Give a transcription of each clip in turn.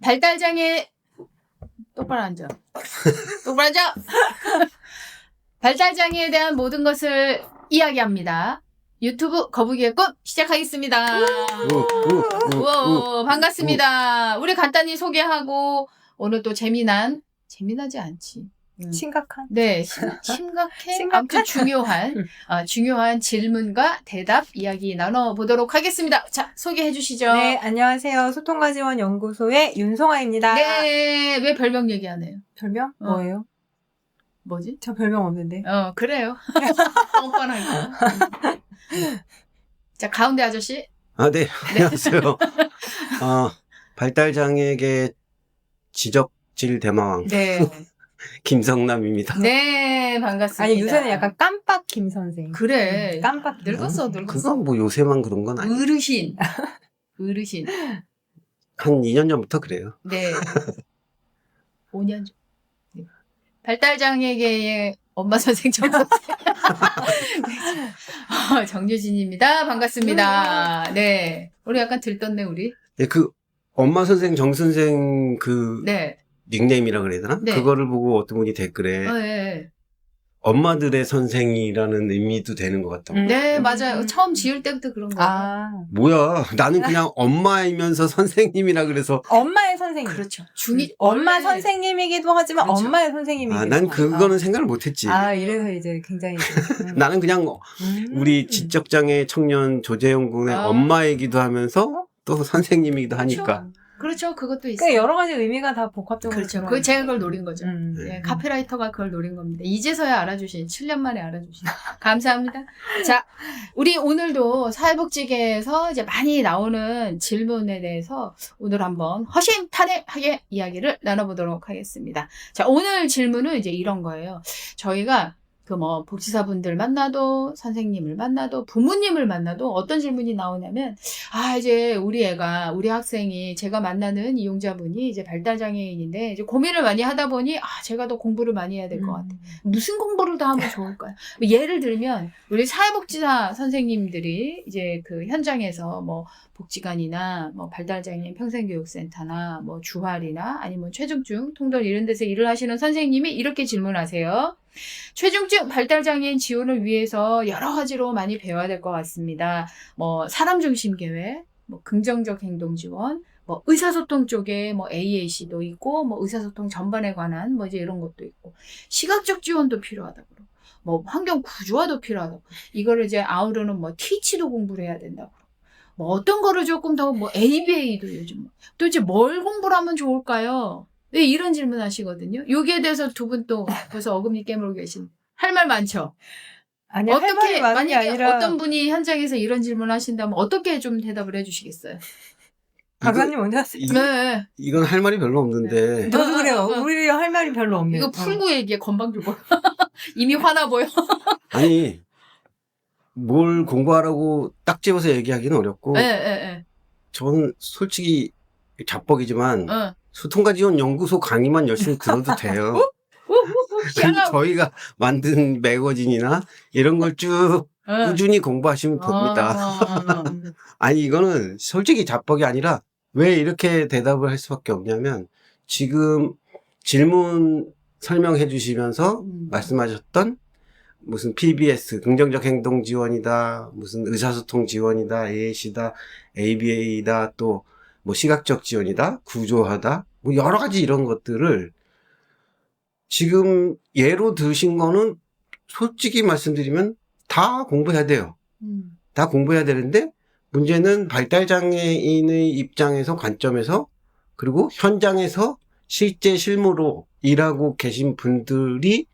발달장애 똑바로 앉아. 똑바로 앉아. 발달장애에 대한 모든 것을 이야기합니다. 유튜브 거북이의 꿈 시작하겠습니다. 우와, 반갑습니다. 우리 간단히 소개하고 오늘 또 재미나지 않지. 심각한? 네, 심각해. 아무튼 중요한 질문과 대답 이야기 나눠보도록 하겠습니다. 자, 소개해 주시죠. 네, 안녕하세요. 소통과 지원 연구소의 윤송아입니다. 네, 왜 별명 얘기 안 해요? 별명? 뭐예요? 뭐지? 저 별명 없는데. 그래요. 뻔뻔하게. 자, 가운데 아저씨. 네, 안녕하세요. 발달장애계 지적질 대마왕. 네. 김성남입니다. 네, 반갑습니다. 아니, 요새는 약간 깜빡 김 선생. 그래. 깜빡 김 늙었어. 그건 뭐 요새만 그런 건 아니에요. 어르신. 한 2년 전부터 그래요. 네. 5년 전. 네. 발달장애계의 엄마 선생 정유진입니다. 반갑습니다. 네. 우리 약간 들떴네, 우리. 네, 엄마 선생, 정 선생 네. 닉네임이라 그래야 되나? 네. 그거를 보고 어떤 분이 댓글에 네. 엄마들의 선생이라는 의미도 되는 것 같다고. 네, 맞아요. 처음 지을 때부터 그런 거예요. 뭐야. 나는 그냥 엄마이면서 선생님이라 그래서. 엄마의 선생님. 그렇죠. 엄마 선생님이기도 하지만 그렇죠. 엄마의 선생님이기도 난 그거는 생각을 못 했지. 이래서 이제 굉장히. 나는 그냥 우리 지적장애 청년 조재영 군의 엄마이기도 하면서 또 선생님이기도 하니까. 그렇죠. 그것도 있어요. 그러니까 여러 가지 의미가 다 복합적으로. 그렇죠. 제가 그걸 노린 거죠. 네. 카피라이터가 그걸 노린 겁니다. 이제서야 알아주신, 7년 만에 알아주신. 감사합니다. 자, 우리 오늘도 사회복지계에서 이제 많이 나오는 질문에 대해서 오늘 한번 허심탄회하게 이야기를 나눠보도록 하겠습니다. 자, 오늘 질문은 이제 이런 거예요. 저희가 복지사분들 만나도, 선생님을 만나도, 부모님을 만나도 어떤 질문이 나오냐면, 이제 우리 학생이, 제가 만나는 이용자분이 이제 발달장애인인데, 이제 고민을 많이 하다 보니, 제가 더 공부를 많이 해야 될 것 같아. 무슨 공부를 더 하면 좋을까요? 예를 들면, 우리 사회복지사 선생님들이 이제 그 현장에서 복지관이나 발달장애인 평생교육센터나 주활이나 아니면 최중증, 통돌 이런 데서 일을 하시는 선생님이 이렇게 질문하세요. 최중증 발달장애인 지원을 위해서 여러 가지로 많이 배워야 될 것 같습니다. 사람 중심 계획, 긍정적 행동 지원, 의사소통 쪽에 AAC도 있고, 의사소통 전반에 관한 이제 이런 것도 있고, 시각적 지원도 필요하다고 그러고, 환경 구조화도 필요하다고. 이거를 이제 아우르는 티치도 공부를 해야 된다고. 어떤 거를 조금 더 ABA도 요즘 또 이제 뭘 공부를 하면 좋을까요? 왜 이런 질문 하시거든요. 여기에 대해서 두 분 또 벌써 어금니 깨물고 계신. 할 말 많죠? 아니, 할 말이 많은 게 아니라. 어떤 분이 현장에서 이런 질문 하신다면 어떻게 좀 대답을 해주시겠어요? 박사님 먼저 하세요. 네. 이건 할 말이 별로 없는데. 저도 그래요. 우리 할 말이 별로 없네요. 이거 풀고 얘기해. 건방져 보여. 이미 화나 보여. 아니, 뭘 공부하라고 딱 집어서 얘기하기는 어렵고. 네. 저는 솔직히 자뻑이지만. 소통과 지원 연구소 강의만 열심히 들어도 돼요. 그리고 저희가 만든 매거진이나 이런 걸 쭉 꾸준히 공부하시면 됩니다. 아니, 이거는 솔직히 자뻑이 아니라 왜 이렇게 대답을 할 수밖에 없냐면 지금 질문 설명해 주시면서 말씀하셨던 무슨 PBS, 긍정적 행동 지원이다, 무슨 의사소통 지원이다, AAC다, ABA다, 또 시각적 지원이다, 구조하다, 여러 가지 이런 것들을 지금 예로 드신 거는 솔직히 말씀드리면 다 공부해야 돼요. 다 공부해야 되는데 문제는 발달장애인의 입장에서 관점에서 그리고 현장에서 실제 실무로 일하고 계신 분들이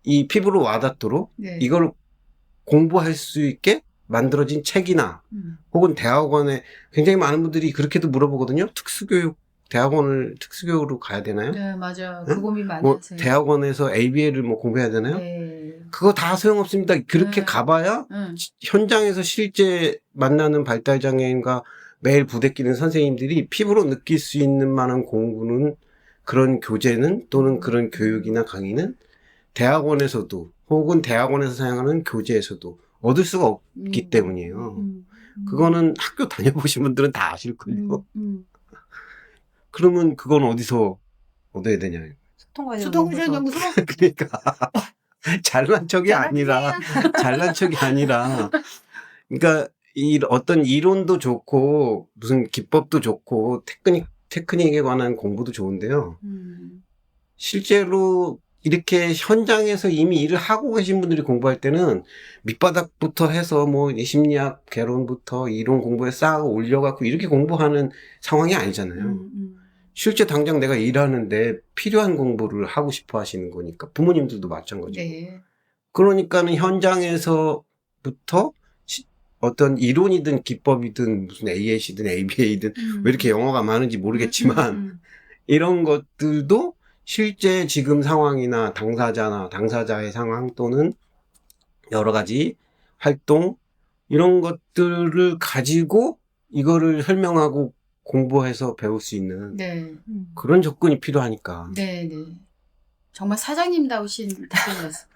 이 피부로 와닿도록 이걸 공부할 수 있게 만들어진 책이나 혹은 대학원에 굉장히 많은 분들이 그렇게도 물어보거든요. 대학원을 특수교육으로 가야 되나요? 네, 맞아요. 그 고민 많이 하세요. 대학원에서 ABA를 공부해야 되나요? 네. 그거 다 소용없습니다. 그렇게 가봐야 현장에서 실제 만나는 발달장애인과 매일 부대끼는 선생님들이 피부로 느낄 수 있는 만한 공부는 그런 교재는 또는 그런 교육이나 강의는 대학원에서도 혹은 대학원에서 사용하는 교재에서도 얻을 수가 없기 때문이에요. 그거는 학교 다녀보신 분들은 다 아실걸요. 그러면 그건 어디서 얻어야 되냐. 소통지원 연구소? 그러니까 잘난 척이 아니라 그러니까 어떤 이론도 좋고 무슨 기법도 좋고 테크닉에 관한 공부도 좋은데요. 실제로 이렇게 현장에서 이미 일을 하고 계신 분들이 공부할 때는 밑바닥부터 해서 뭐 심리학 개론부터 이론 공부에 쌓아 올려갖고 이렇게 공부하는 상황이 아니잖아요. 실제 당장 내가 일하는데 필요한 공부를 하고 싶어 하시는 거니까 부모님들도 마찬가지고. 네. 그러니까는 현장에서부터 어떤 이론이든 기법이든 무슨 AAC든 ABA든 왜 이렇게 영어가 많은지 모르겠지만 이런 것들도 실제 지금 상황이나 당사자의 상황 또는 여러 가지 활동 이런 것들을 가지고 이거를 설명하고 공부해서 배울 수 있는 네. 그런 접근이 필요하니까. 네. 정말 사장님다우신 답변이었어.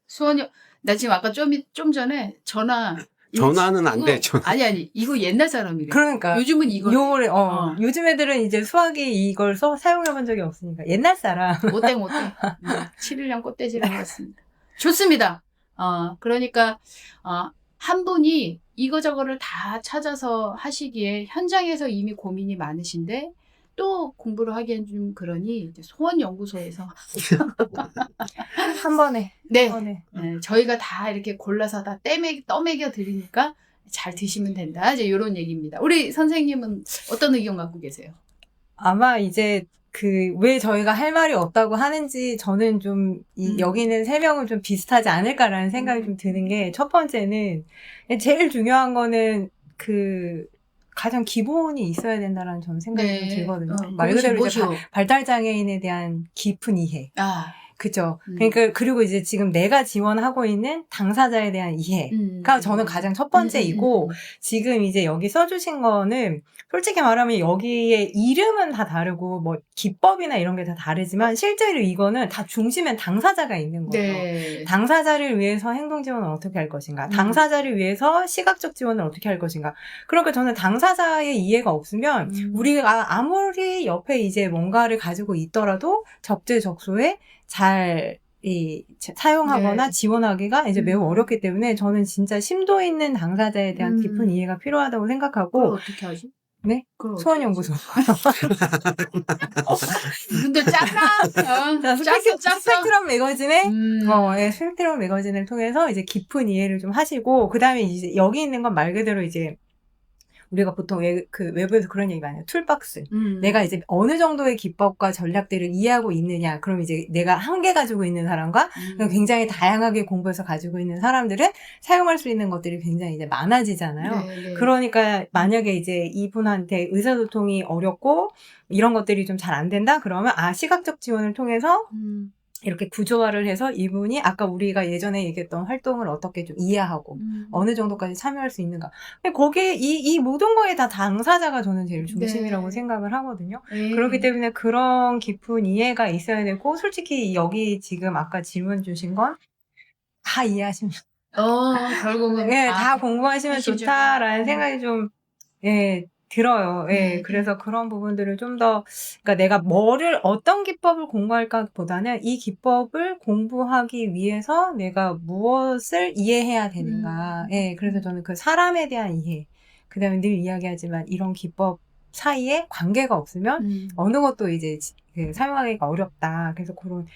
수원이 나 지금 아까 좀 전에 전화는 안 돼. 아니 이거 옛날 사람이래. 그러니까 요즘은 이거 요즘 애들은 이제 수학이 이걸 사용해본 적이 없으니까 옛날 사람. 못돼 7일량 꽃돼지를 해봤습니다. 좋습니다. 그러니까 한 분이 이거저거를 다 찾아서 하시기에 현장에서 이미 고민이 많으신데 또 공부를 하기엔 좀 그러니 이제 소원연구소에서 한 번에. 네, 저희가 다 이렇게 골라서 다 떠먹여 드리니까 잘 드시면 된다. 이제 이런 얘기입니다. 우리 선생님은 어떤 의견 갖고 계세요? 아마 이제 왜 저희가 할 말이 없다고 하는지 저는 좀 여기 있는 3명은 좀 비슷하지 않을까라는 생각이 좀 드는 게 첫 번째는 제일 중요한 거는 가장 기본이 있어야 된다라는 저는 생각이 좀 들거든요. 말 그대로 이제 발달장애인에 대한 깊은 이해. 그죠. 그러니까, 그리고 이제 지금 내가 지원하고 있는 당사자에 대한 이해가 저는 가장 첫 번째이고, 지금 이제 여기 써주신 거는, 솔직히 말하면 여기에 이름은 다 다르고, 뭐, 기법이나 이런 게 다 다르지만, 실제로 이거는 다 중심엔 당사자가 있는 거예요. 네. 당사자를 위해서 행동 지원을 어떻게 할 것인가, 당사자를 위해서 시각적 지원을 어떻게 할 것인가. 그러니까 저는 당사자의 이해가 없으면, 우리가 아무리 옆에 이제 뭔가를 가지고 있더라도, 적재적소에 잘 사용하거나 지원하기가 이제 매우 어렵기 때문에 저는 진짜 심도 있는 당사자에 대한 깊은 이해가 필요하다고 생각하고. 그걸 어떻게 하지? 네? 소원연구소. 근데 짰나? 스펙트럼 매거진에, 스펙트럼 매거진을 통해서 이제 깊은 이해를 좀 하시고, 그 다음에 이제 여기 있는 건 말 그대로 이제 우리가 보통 외부에서 그런 얘기 많이 해요. 툴박스. 내가 이제 어느 정도의 기법과 전략들을 이해하고 있느냐. 그럼 이제 내가 한 개 가지고 있는 사람과 굉장히 다양하게 공부해서 가지고 있는 사람들은 사용할 수 있는 것들이 굉장히 이제 많아지잖아요. 네. 그러니까 만약에 이제 이분한테 의사소통이 어렵고 이런 것들이 좀 잘 안 된다? 그러면 시각적 지원을 통해서 이렇게 구조화를 해서 이분이 아까 우리가 예전에 얘기했던 활동을 어떻게 좀 이해하고 어느 정도까지 참여할 수 있는가. 거기에 이 모든 거에 다 당사자가 저는 제일 중심이라고 생각을 하거든요. 그렇기 때문에 그런 깊은 이해가 있어야 되고 솔직히 여기 지금 아까 질문 주신 건 다 이해하시면 결국은 다 공부하시면 좋다라는 생각이 좀 들어요. 그래서 그런 부분들을 좀 더, 그러니까 내가 어떤 기법을 공부할까 보다는 이 기법을 공부하기 위해서 내가 무엇을 이해해야 되는가. 그래서 저는 그 사람에 대한 이해, 그 다음에 늘 이야기하지만 이런 기법 사이에 관계가 없으면 어느 것도 이제 사용하기가 어렵다. 그래서 그런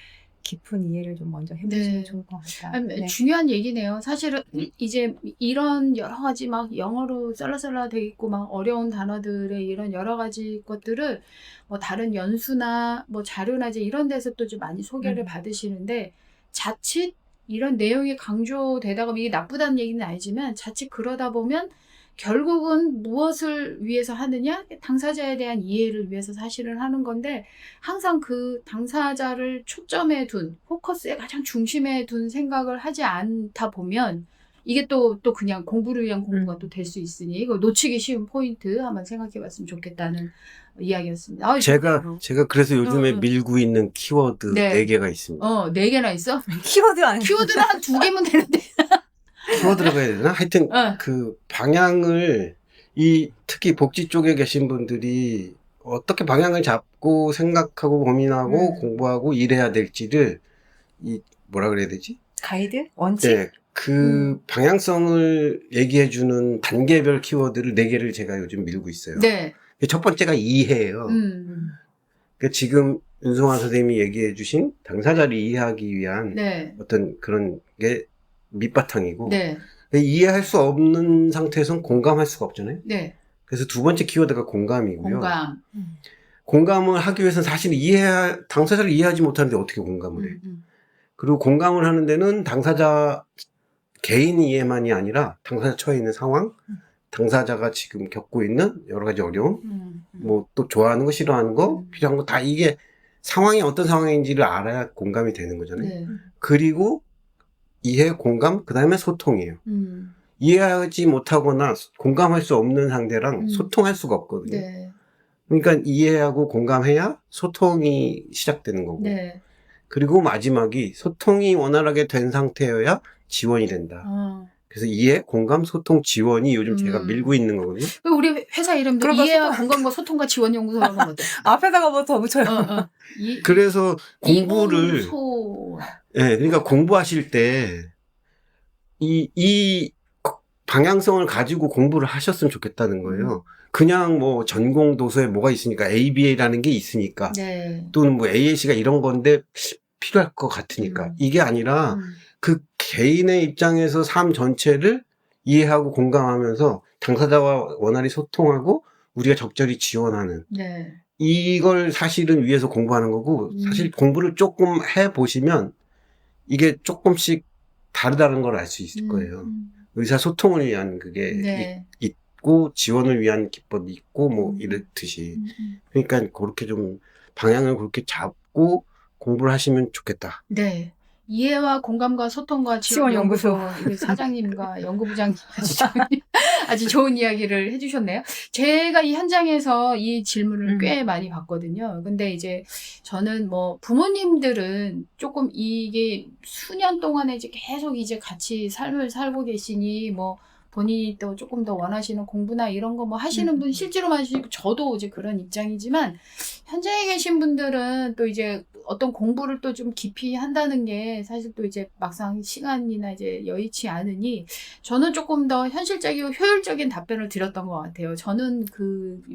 깊은 이해를 좀 먼저 해보시면 좋을 것 같다. 중요한 얘기네요. 사실은 이제 이런 여러 가지 막 영어로 썰라썰라 돼 있고 막 어려운 단어들의 이런 여러 가지 것들을 뭐 다른 연수나 뭐 자료나 이제 이런 데서 또 좀 많이 소개를 받으시는데 자칫 이런 내용이 강조되다가 이게 나쁘다는 얘기는 아니지만 자칫 그러다 보면 결국은 무엇을 위해서 하느냐? 당사자에 대한 이해를 위해서 사실은 하는 건데 항상 그 당사자를 초점에 둔, 포커스의 가장 중심에 둔 생각을 하지 않다 보면 이게 또 그냥 공부를 위한 공부가 또 될 수 있으니 이거 놓치기 쉬운 포인트 한번 생각해 봤으면 좋겠다는 이야기였습니다. 제가 그래서 요즘에 밀고 있는 키워드 4개가 있습니다. 4개나 있어? 키워드는 한 2개면 되는데. 키워드라고 해야 되나? 하여튼 그 방향을 특히 복지 쪽에 계신 분들이 어떻게 방향을 잡고 생각하고 고민하고 음. 공부하고 일해야 될지를 뭐라 그래야 되지? 가이드? 원칙? 네, 그 방향성을 얘기해주는 단계별 키워드를 4개를 제가 요즘 밀고 있어요. 네. 첫 번째가 이해예요. 그러니까 지금 윤성환 선생님이 얘기해주신 당사자를 이해하기 위한 네. 어떤 그런 게 밑바탕이고 네. 이해할 수 없는 상태에선 공감할 수가 없잖아요. 네. 그래서 두 번째 키워드가 공감이고요. 공감. 공감을 하기 위해서는 사실 당사자를 이해하지 못하는데 어떻게 공감을 해. 그리고 공감을 하는 데는 당사자 개인 이해만이 아니라 당사자 처해 있는 상황, 당사자가 지금 겪고 있는 여러 가지 어려움, 뭐 또 좋아하는 거, 싫어하는 거, 필요한 거 다 이게 상황이 어떤 상황인지를 알아야 공감이 되는 거잖아요. 네. 그리고 이해, 공감, 그 다음에 소통이에요. 이해하지 못하거나 공감할 수 없는 상대랑 소통할 수가 없거든요. 네. 그러니까 이해하고 공감해야 소통이 시작되는 거고. 네. 그리고 마지막이 소통이 원활하게 된 상태여야 지원이 된다. 그래서 이해, 공감, 소통, 지원이 요즘 제가 밀고 있는 거거든요. 우리 회사 이름도 이해와 공감과 소통과 지원 연구소라고 하면 어때? 앞에다가 뭐 더 붙여요. 그래서 공부를 이공소. 네, 그러니까 공부하실 때 이 방향성을 가지고 공부를 하셨으면 좋겠다는 거예요. 그냥 뭐 전공 도서에 뭐가 있으니까 ABA라는 게 있으니까 네. 또는 뭐 AAC가 이런 건데 필요할 것 같으니까 이게 아니라 그 개인의 입장에서 삶 전체를 이해하고 공감하면서 당사자와 원활히 소통하고 우리가 적절히 지원하는 네. 이걸 사실은 위해서 공부하는 거고 사실 공부를 조금 해보시면 이게 조금씩 다르다는 걸 알 수 있을 거예요. 의사소통을 위한 그게 네. 있고 지원을 위한 기법이 있고 뭐 이렇듯이 그러니까 그렇게 좀 방향을 그렇게 잡고 공부를 하시면 좋겠다. 네. 이해와 공감과 소통과 지원 연구소 사장님과 연구부장님 아주 좋은 이야기를 해주셨네요. 제가 이 현장에서 이 질문을 꽤 많이 받거든요. 근데 이제 저는 뭐 부모님들은 조금 이게 수년 동안에 이제 계속 이제 같이 삶을 살고 계시니 뭐 본인이 또 조금 더 원하시는 공부나 이런 거 뭐 하시는 분 실제로 하시고 저도 이제 그런 입장이지만 현장에 계신 분들은 또 이제 어떤 공부를 또 좀 깊이 한다는 게 사실 또 이제 막상 시간이나 이제 여의치 않으니 저는 조금 더 현실적이고 효율적인 답변을 드렸던 것 같아요. 저는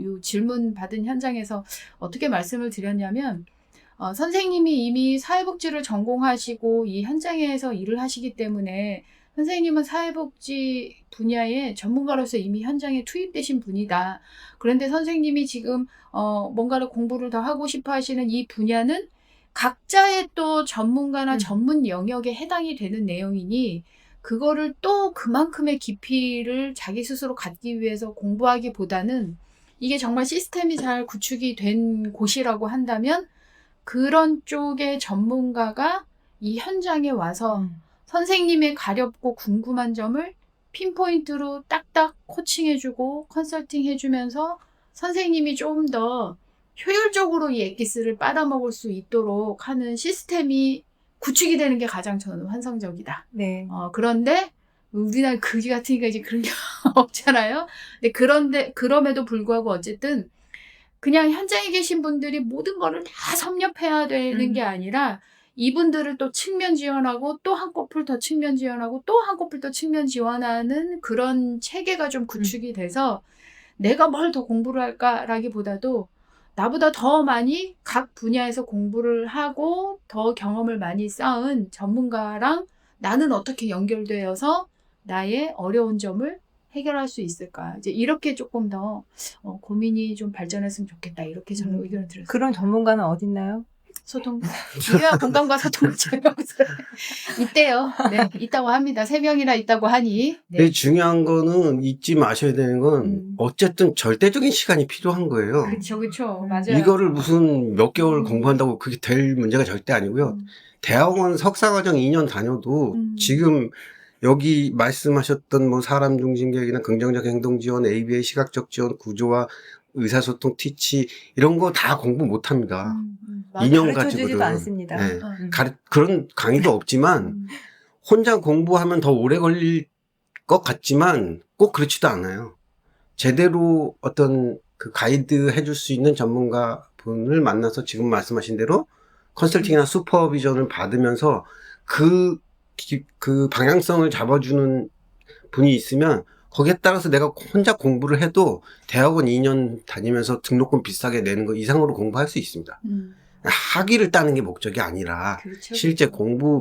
요 질문 받은 현장에서 어떻게 말씀을 드렸냐면 선생님이 이미 사회복지를 전공하시고 이 현장에서 일을 하시기 때문에 선생님은 사회복지 분야의 전문가로서 이미 현장에 투입되신 분이다. 그런데 선생님이 지금 뭔가를 공부를 더 하고 싶어 하시는 이 분야는 각자의 또 전문가나 전문 영역에 해당이 되는 내용이니 그거를 또 그만큼의 깊이를 자기 스스로 갖기 위해서 공부하기보다는 이게 정말 시스템이 잘 구축이 된 곳이라고 한다면 그런 쪽의 전문가가 이 현장에 와서 선생님의 가렵고 궁금한 점을 핀포인트로 딱딱 코칭해주고 컨설팅해주면서 선생님이 좀 더 효율적으로 이 엑기스를 빨아먹을 수 있도록 하는 시스템이 구축이 되는 게 가장 저는 환상적이다. 네. 그런데 우리나라 그지 같으니까 이제 그런 게 없잖아요. 근데 그럼에도 불구하고 어쨌든 그냥 현장에 계신 분들이 모든 거를 다 섭렵해야 되는 게 아니라 이분들을 또 측면 지원하고 또 한꺼풀 더 측면 지원하고 또 한꺼풀 더 측면 지원하는 그런 체계가 좀 구축이 돼서 내가 뭘 더 공부를 할까라기보다도 나보다 더 많이 각 분야에서 공부를 하고 더 경험을 많이 쌓은 전문가랑 나는 어떻게 연결되어서 나의 어려운 점을 해결할 수 있을까. 이제 이렇게 조금 더 고민이 좀 발전했으면 좋겠다. 이렇게 저는 의견을 드렸어요. 그런 전문가는 어딨나요? 소통, 이해와 공감과 소통을 제공해서 있대요. 네, 있다고 합니다. 3명이나 있다고 하니. 네. 중요한 거는 잊지 마셔야 되는 건 어쨌든 절대적인 시간이 필요한 거예요. 그렇죠. 맞아요. 이거를 무슨 몇 개월 공부한다고 그게 될 문제가 절대 아니고요. 대학원 석사과정 2년 다녀도 지금 여기 말씀하셨던 뭐 사람 중심 교육이나 긍정적 행동 지원, ABA 시각적 지원, 구조화, 의사소통, 티치 이런 거 다 공부 못 합니다. 2년 가지고도 않습니다. 네. 그런 강의도 없지만 혼자 공부하면 더 오래 걸릴 것 같지만 꼭 그렇지도 않아요. 제대로 어떤 그 가이드 해줄 수 있는 전문가 분을 만나서 지금 말씀하신 대로 컨설팅이나 슈퍼비전을 받으면서 그 방향성을 잡아주는 분이 있으면 거기에 따라서 내가 혼자 공부를 해도 대학원 2년 다니면서 등록금 비싸게 내는 거 이상으로 공부할 수 있습니다. 학위를 따는 게 목적이 아니라 그렇죠. 실제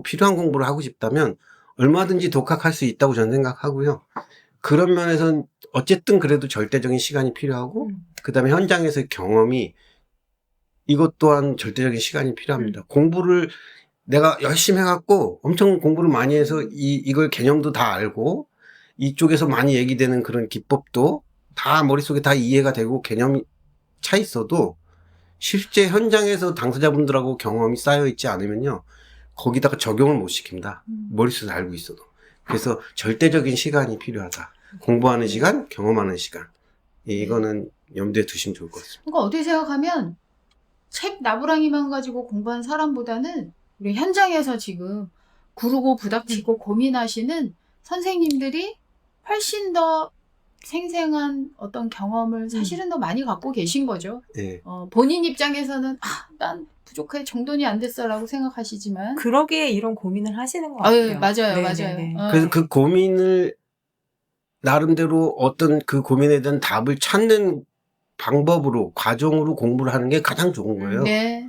필요한 공부를 하고 싶다면 얼마든지 독학할 수 있다고 저는 생각하고요. 그런 면에서는 어쨌든 그래도 절대적인 시간이 필요하고 그다음에 현장에서의 경험이 이것 또한 절대적인 시간이 필요합니다. 공부를 내가 열심히 해갖고 엄청 공부를 많이 해서 이걸 개념도 다 알고 이쪽에서 많이 얘기되는 그런 기법도 다 머릿속에 다 이해가 되고 개념이 차 있어도 실제 현장에서 당사자분들하고 경험이 쌓여 있지 않으면요. 거기다가 적용을 못 시킵니다. 머릿속에 알고 있어도. 그래서 절대적인 시간이 필요하다. 공부하는 시간, 경험하는 시간. 이거는 염두에 두시면 좋을 것 같습니다. 그러니까 어떻게 생각하면 책 나부랑이만 가지고 공부한 사람보다는 우리 현장에서 지금 구르고 부닥치고 고민하시는 선생님들이 훨씬 더 생생한 어떤 경험을 사실은 더 많이 갖고 계신 거죠. 예. 본인 입장에서는 난 부족해 정돈이 안 됐어라고 생각하시지만 그러기에 이런 고민을 하시는 것 같아요. 맞아요. 네네네. 맞아요. 그래서 그 고민을 나름대로 어떤 그 고민에 대한 답을 찾는 방법으로 과정으로 공부를 하는 게 가장 좋은 거예요. 네.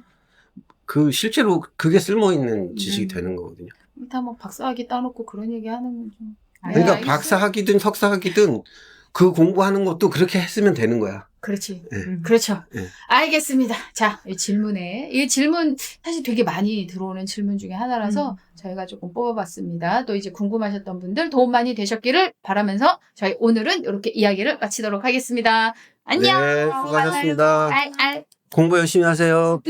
그 실제로 그게 쓸모 있는 지식이 되는 거거든요. 다 뭐 박사학위 따놓고 그런 얘기 하는 건 좀. 그러니까 알겠어요. 박사학위든 석사학위든 그 공부하는 것도 그렇게 했으면 되는 거야. 그렇지. 네. 그렇죠. 네. 알겠습니다. 자, 이 질문 사실 되게 많이 들어오는 질문 중에 하나라서 저희가 조금 뽑아봤습니다. 또 이제 궁금하셨던 분들 도움 많이 되셨기를 바라면서 저희 오늘은 이렇게 이야기를 마치도록 하겠습니다. 안녕. 네, 수고하셨습니다. 알. 공부 열심히 하세요.